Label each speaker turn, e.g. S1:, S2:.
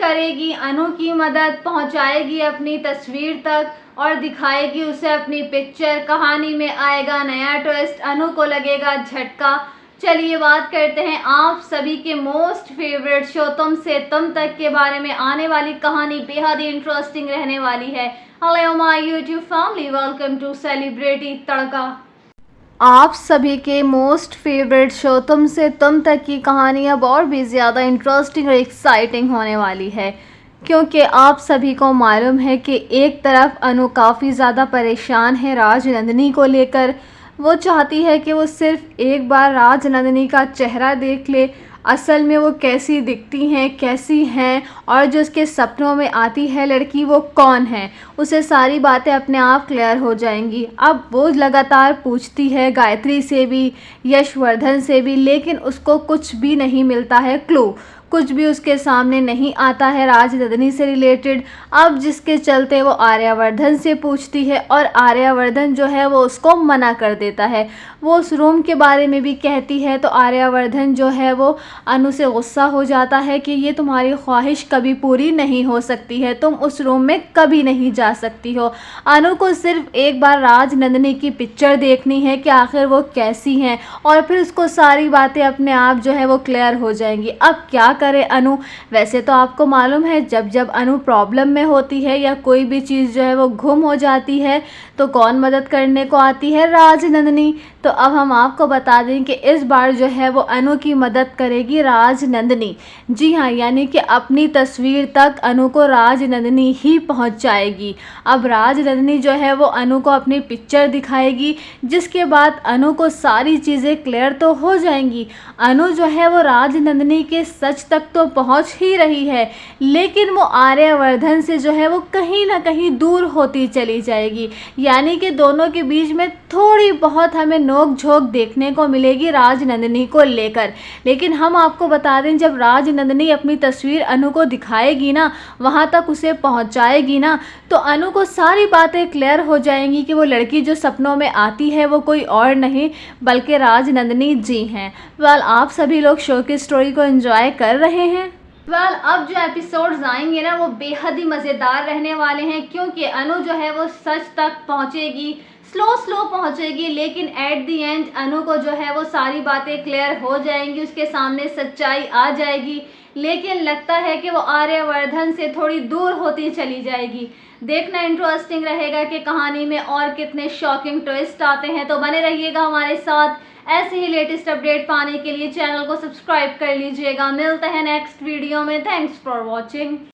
S1: करेगी अनु की मदद, पहुंचाएगी अपनी तस्वीर तक और दिखाएगी उसे अपनी पिक्चर। कहानी में आएगा नया ट्विस्ट, अनु को लगेगा झटका। चलिए बात करते हैं आप सभी के मोस्ट फेवरेट शो तुम से तुम तक के बारे में। आने वाली कहानी बेहद ही इंटरेस्टिंग रहने वाली है। Hello my YouTube family, welcome to celebrity Tadka. आप सभी के मोस्ट फेवरेट शो तुम से तुम तक की कहानी अब और भी ज़्यादा इंटरेस्टिंग और एक्साइटिंग होने वाली है, क्योंकि आप सभी को मालूम है कि एक तरफ अनु काफ़ी ज़्यादा परेशान है राजनंदिनी को लेकर। वो चाहती है कि वो सिर्फ एक बार राजनंदिनी का चेहरा देख ले, असल में वो कैसी दिखती हैं, कैसी हैं, और जो उसके सपनों में आती है लड़की वो कौन है, उसे सारी बातें अपने आप क्लियर हो जाएंगी। अब वो लगातार पूछती है गायत्री से भी, यशवर्धन से भी, लेकिन उसको कुछ भी नहीं मिलता है क्लू, कुछ भी उसके सामने नहीं आता है राजनंदिनी से रिलेटेड। अब जिसके चलते वो आर्यवर्धन से पूछती है और आर्यवर्धन जो है वो उसको मना कर देता है। वो उस रूम के बारे में भी कहती है तो आर्यवर्धन जो है वो अनु से गुस्सा हो जाता है कि ये तुम्हारी ख्वाहिश कभी पूरी नहीं हो सकती है, तुम उस रूम में कभी नहीं जा सकती हो। अनु को सिर्फ एक बार राजनंदिनी की पिक्चर देखनी है कि आखिर वो कैसी हैं, और फिर उसको सारी बातें अपने आप जो है वो क्लियर हो जाएंगी। अब क्या करे अनु? वैसे तो आपको मालूम है जब जब अनु प्रॉब्लम में होती है या कोई भी चीज़ जो है वो गुम हो जाती है तो कौन मदद करने को आती है? राजनंदिनी। तो अब हम आपको बता दें कि इस बार जो है वो अनु की मदद करेगी राजनंदिनी। जी हाँ, यानी कि अपनी तस्वीर तक अनु को राजनंदिनी ही पहुंच जाएगी। अब राजनंदिनी जो है वो अनु को अपनी पिक्चर दिखाएगी, जिसके बाद अनु को सारी चीज़ें क्लियर तो हो जाएंगी। अनु जो है वो राजनंदिनी के सच तक तो पहुंच ही रही है, लेकिन वो आर्यवर्धन से जो है वो कहीं ना कहीं दूर होती चली जाएगी। यानी कि दोनों के बीच में थोड़ी बहुत हमें नोक झोंक देखने को मिलेगी राजनंदिनी को लेकर। लेकिन हम आपको बता दें जब राजनंदिनी अपनी तस्वीर अनु को दिखाएगी ना, वहाँ तक उसे पहुँचाएगी ना, तो अनु को सारी बातें क्लियर हो जाएंगी कि वो लड़की जो सपनों में आती है वो कोई और नहीं बल्कि राजनंदिनी जी हैं। वेल, आप सभी लोग शो की स्टोरी को एंजॉय कर रहे हैं। अब जो एपिसोड्स आएंगे ना वो बेहद ही मज़ेदार रहने वाले हैं, क्योंकि अनु जो है वो सच तक पहुंचेगी, स्लो पहुंचेगी, लेकिन एट द एंड अनु को जो है वो सारी बातें क्लियर हो जाएंगी, उसके सामने सच्चाई आ जाएगी। लेकिन लगता है कि वो आर्यवर्धन से थोड़ी दूर होती चली जाएगी। देखना इंटरेस्टिंग रहेगा कि कहानी में और कितने शॉकिंग ट्विस्ट आते हैं। तो बने रहिएगा हमारे साथ, ऐसे ही लेटेस्ट अपडेट पाने के लिए चैनल को सब्सक्राइब कर लीजिएगा। मिलते हैं नेक्स्ट वीडियो में। Thanks for watching.